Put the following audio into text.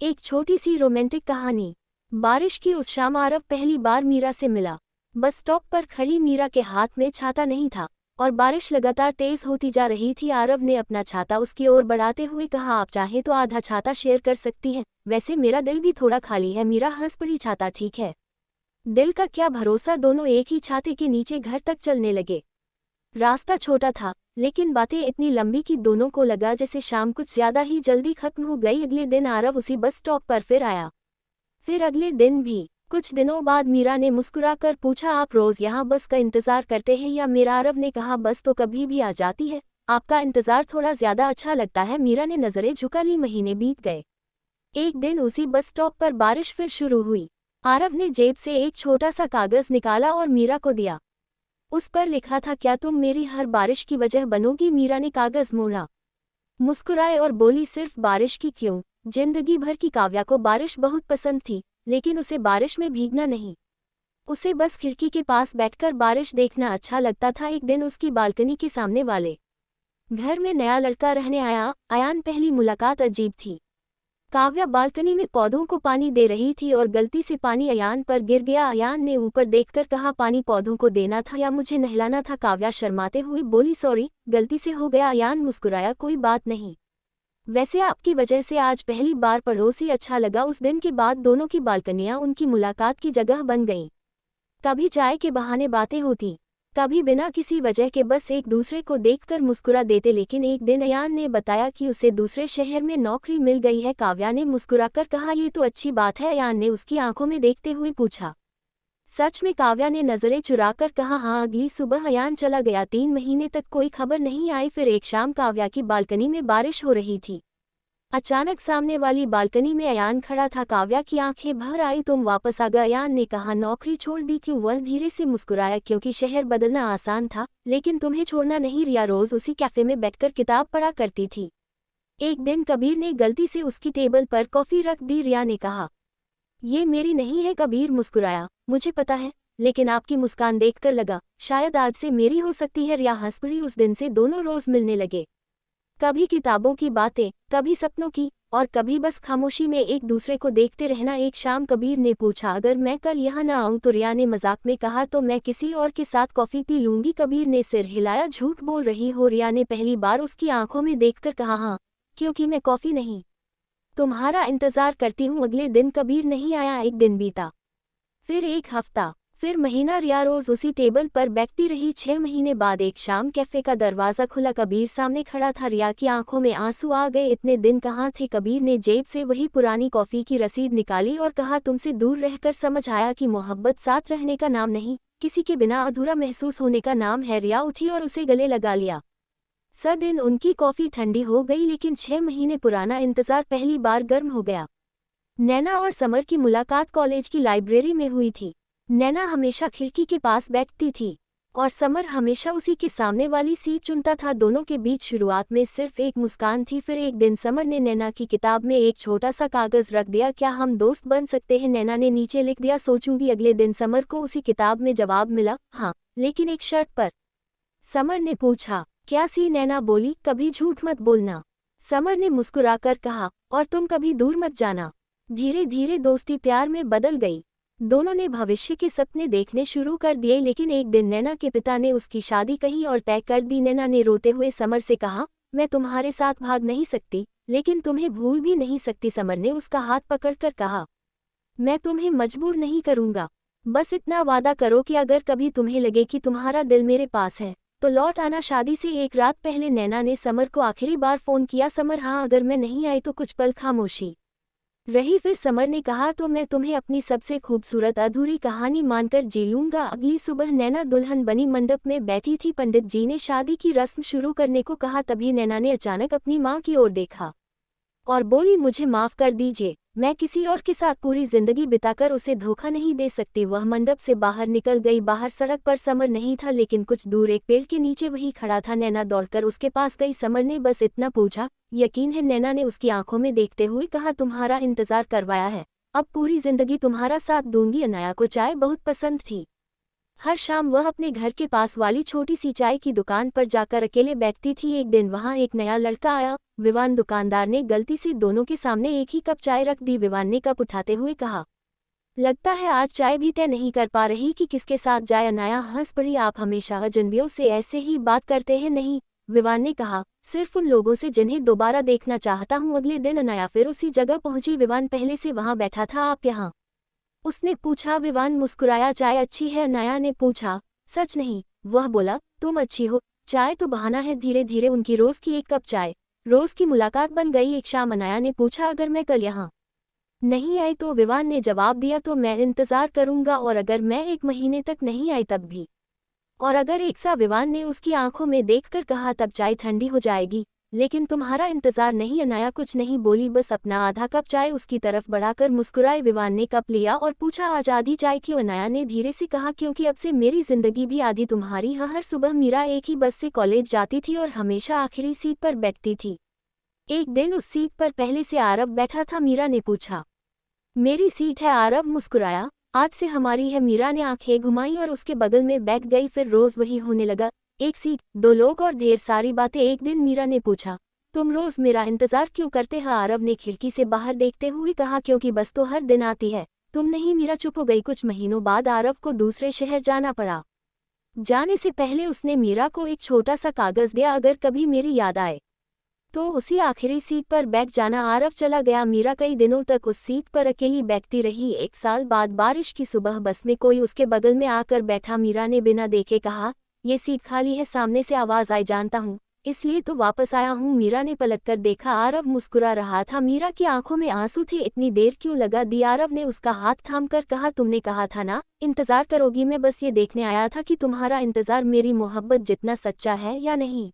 एक छोटी सी रोमांटिक कहानी। बारिश की उस शाम आरव पहली बार मीरा से मिला। बस स्टॉप पर खड़ी मीरा के हाथ में छाता नहीं था और बारिश लगातार तेज होती जा रही थी। आरव ने अपना छाता उसकी ओर बढ़ाते हुए कहा, आप चाहे तो आधा छाता शेयर कर सकती हैं, वैसे मेरा दिल भी थोड़ा खाली है। मीरा हंस पड़ी, छाता ठीक है, दिल का क्या भरोसा। दोनों एक ही छाते के नीचे घर तक चलने लगे। रास्ता छोटा था लेकिन बातें इतनी लंबी कि दोनों को लगा जैसे शाम कुछ ज्यादा ही जल्दी खत्म हो गई। अगले दिन आरव उसी बस स्टॉप पर फिर आया, फिर अगले दिन भी। कुछ दिनों बाद मीरा ने मुस्कुराकर पूछा, आप रोज यहाँ बस का इंतजार करते हैं या मेरा? आरव ने कहा, बस तो कभी भी आ जाती है, आपका इंतजार थोड़ा ज्यादा अच्छा लगता है। मीरा ने नजरें झुका ली। महीने बीत गए। एक दिन उसी बस स्टॉप पर बारिश फिर शुरू हुई। आरव ने जेब से एक छोटा सा कागज निकाला और मीरा को दिया। उस पर लिखा था, क्या तुम मेरी हर बारिश की वजह बनोगी? मीरा ने कागज मोड़ा, मुस्कुराए और बोली, सिर्फ बारिश की क्यों, जिंदगी भर की। काव्या को बारिश बहुत पसंद थी, लेकिन उसे बारिश में भीगना नहीं। उसे बस खिड़की के पास बैठकर बारिश देखना अच्छा लगता था। एक दिन उसकी बालकनी के सामने वाले घर में नया लड़का रहने आया, अयान। पहली मुलाकात अजीब थी। काव्या बालकनी में पौधों को पानी दे रही थी और गलती से पानी अयान पर गिर गया। अयान ने ऊपर देखकर कहा, पानी पौधों को देना था या मुझे नहलाना था? काव्या शर्माते हुए बोली, सॉरी, गलती से हो गया। अयान मुस्कुराया, कोई बात नहीं, वैसे आपकी वजह से आज पहली बार पड़ोसी अच्छा लगा। उस दिन के बाद दोनों की बालकनियां उनकी मुलाकात की जगह बन गईं। कभी चाय के बहाने बातें होती, कभी बिना किसी वजह के बस एक दूसरे को देखकर मुस्कुरा देते। लेकिन एक दिन अयान ने बताया कि उसे दूसरे शहर में नौकरी मिल गई है। काव्या ने मुस्कुराकर कहा, ये तो अच्छी बात है। अयान ने उसकी आंखों में देखते हुए पूछा, सच में? काव्या ने नजरें चुराकर कहा, हाँ। अगली सुबह अयान चला गया। 3 महीने तक कोई खबर नहीं आई। फिर एक शाम काव्या की बालकनी में बारिश हो रही थी। अचानक सामने वाली बालकनी में अयान खड़ा था। काव्या की आंखें भर आई, तुम वापस आ गए? अयान ने कहा, नौकरी छोड़ दी क्यों? वह धीरे से मुस्कुराया, क्योंकि शहर बदलना आसान था, लेकिन तुम्हें छोड़ना नहीं। रिया रोज उसी कैफे में बैठकर किताब पढ़ा करती थी। एक दिन कबीर ने गलती से उसकी टेबल पर कॉफी रख दी। रिया ने कहा, ये मेरी नहीं है। कबीर मुस्कुराया, मुझे पता है, लेकिन आपकी मुस्कान देखकर लगा शायद आज से मेरी हो सकती है। रिया हंस पड़ी। उस दिन से दोनों रोज मिलने लगे। कभी किताबों की बातें, कभी सपनों की, और कभी बस खामोशी में एक दूसरे को देखते रहना। एक शाम कबीर ने पूछा, अगर मैं कल यहाँ ना आऊँ तो? रिया ने मजाक में कहा, तो मैं किसी और के साथ कॉफी पी लूंगी। कबीर ने सिर हिलाया, झूठ बोल रही हो? रिया ने पहली बार उसकी आंखों में देखकर कहा, हाँ, क्योंकि मैं कॉफी नहीं, तुम्हारा इंतजार करती हूँ। अगले दिन कबीर नहीं आया। एक दिन बीता, फिर एक हफ्ता, फिर महीना। रिया रोज उसी टेबल पर बैठती रही। 6 महीने बाद एक शाम कैफे का दरवाजा खुला। कबीर सामने खड़ा था। रिया की आंखों में आंसू आ गए। इतने दिन कहाँ थे? कबीर ने जेब से वही पुरानी कॉफी की रसीद निकाली और कहा, तुमसे दूर रहकर समझ आया कि मोहब्बत साथ रहने का नाम नहीं, किसी के बिना अधूरा महसूस होने का नाम है। रिया उठी और उसे गले लगा लिया। दिन उनकी कॉफी ठंडी हो गई, लेकिन 6 महीने पुराना इंतजार पहली बार गर्म हो गया। नैना और समर की मुलाकात कॉलेज की लाइब्रेरी में हुई थी। नैना हमेशा खिड़की के पास बैठती थी और समर हमेशा उसी के सामने वाली सीट चुनता था। दोनों के बीच शुरुआत में सिर्फ एक मुस्कान थी। फिर एक दिन समर ने नैना की किताब में एक छोटा सा कागज रख दिया, क्या हम दोस्त बन सकते हैं? नैना ने नीचे लिख दिया, सोचूंगी। अगले दिन समर को उसी किताब में जवाब मिला, हाँ, लेकिन एक शर्त पर। समर ने पूछा, क्या सी? नैना बोली, कभी झूठ मत बोलना। समर ने मुस्कुराकर कहा, और तुम कभी दूर मत जाना। धीरे धीरे दोस्ती प्यार में बदल गई। दोनों ने भविष्य के सपने देखने शुरू कर दिए। लेकिन एक दिन नैना के पिता ने उसकी शादी कहीं और तय कर दी। नैना ने रोते हुए समर से कहा, मैं तुम्हारे साथ भाग नहीं सकती, लेकिन तुम्हें भूल भी नहीं सकती। समर ने उसका हाथ पकड़कर कहा, मैं तुम्हें मजबूर नहीं करूंगा, बस इतना वादा करो कि अगर कभी तुम्हें लगे कि तुम्हारा दिल मेरे पास है तो लौट आना। शादी से एक रात पहले नैना ने समर को आखिरी बार फोन किया, समर, हाँ, अगर मैं नहीं आई तो? कुछ पल खामोशी रही। फिर समर ने कहा, तो मैं तुम्हें अपनी सबसे खूबसूरत अधूरी कहानी मानकर जी लूंगा। अगली सुबह नैना दुल्हन बनी मंडप में बैठी थी। पंडित जी ने शादी की रस्म शुरू करने को कहा। तभी नैना ने अचानक अपनी माँ की ओर देखा और बोली, मुझे माफ कर दीजिए, मैं किसी और के साथ पूरी जिंदगी बिताकर उसे धोखा नहीं दे सकती। वह मंडप से बाहर निकल गई। बाहर सड़क पर समर नहीं था, लेकिन कुछ दूर एक पेड़ के नीचे वही खड़ा था। नैना दौड़कर उसके पास गई। समर ने बस इतना पूछा, यकीन है? नैना ने उसकी आंखों में देखते हुए कहा, तुम्हारा इंतजार करवाया है, अब पूरी जिंदगी तुम्हारा साथ दूंगी। अनाया को चाय बहुत पसंद थी। हर शाम वह अपने घर के पास वाली छोटी सी चाय की दुकान पर जाकर अकेले बैठती थी। एक दिन वहां एक नया लड़का आया। विवान दुकानदार ने गलती से दोनों के सामने एक ही कप चाय रख दी। विवान ने कप उठाते हुए कहा, लगता है आज चाय भी तय नहीं कर पा रही कि किसके साथ जाए। अनाया हंस पड़ी, आप हमेशा अजनबियों से ऐसे ही बात करते हैं। नहीं, विवान ने कहा, सिर्फ उन लोगों से जिन्हें दोबारा देखना चाहता हूँ। अगले दिन अनाया फिर उसी जगह पहुंची। विवान पहले से वहां बैठा था। आप यहाँ? उसने पूछा। विवान मुस्कुराया। चाय अच्छी है? अनाया ने पूछा। सच नहीं, वह बोला, तुम अच्छी हो। चाय तो बहाना है। धीरे धीरे उनकी रोज की एक कप चाय रोज की मुलाकात बन गई। एक शाम अनाया ने पूछा, अगर मैं कल यहाँ नहीं आई तो? विवान ने जवाब दिया, तो मैं इंतजार करूंगा। और अगर मैं 1 महीने तक नहीं आई तब भी? और अगर? एक सा विवान ने उसकी आंखों में देखकर कहा, तब चाय ठंडी हो जाएगी, लेकिन तुम्हारा इंतजार नहीं। अनाया कुछ नहीं बोली, बस अपना आधा कप चाय उसकी तरफ बढ़ाकर मुस्कुराए। विवान ने कप लिया और पूछा, आज आधी चाय क्यों? अनाया ने धीरे से कहा, क्योंकि अब से मेरी जिंदगी भी आधी तुम्हारी है। हर सुबह मीरा एक ही बस से कॉलेज जाती थी और हमेशा आखिरी सीट पर बैठती थी। एक दिन उस सीट पर पहले से आरव बैठा था। मीरा ने पूछा, मेरी सीट है? आरव मुस्कुराया, आज से हमारी है। मीरा ने आंखें घुमाई और उसके बगल में बैठ गई। फिर रोज वही होने लगा, एक सीट, 2 लोग और ढेर सारी बातें। एक दिन मीरा ने पूछा, तुम रोज मेरा इंतजार क्यों करते हो? आरव ने खिड़की से बाहर देखते हुए कहा, क्योंकि बस तो हर दिन आती है, तुम नहीं। मीरा चुप हो गई। कुछ महीनों बाद आरव को दूसरे शहर जाना पड़ा। जाने से पहले उसने मीरा को एक छोटा सा कागज दिया, अगर कभी मेरी याद आए तो उसी आखिरी सीट पर बैठ जाना। आरव चला गया। मीरा कई दिनों तक उस सीट पर अकेली बैठती रही। 1 साल बाद बारिश की सुबह बस में कोई उसके बगल में आकर बैठा। मीरा ने बिना देखे कहा, ये सीट खाली है। सामने से आवाज आई, जानता हूँ, इसलिए तो वापस आया हूँ। मीरा ने पलटकर देखा, आरव मुस्कुरा रहा था। मीरा की आंखों में आंसू थे। इतनी देर क्यों लगा दी? आरव ने उसका हाथ थामकर कहा, तुमने कहा था ना इंतजार करोगी, मैं बस ये देखने आया था कि तुम्हारा इंतजार मेरी मोहब्बत जितना सच्चा है या नहीं।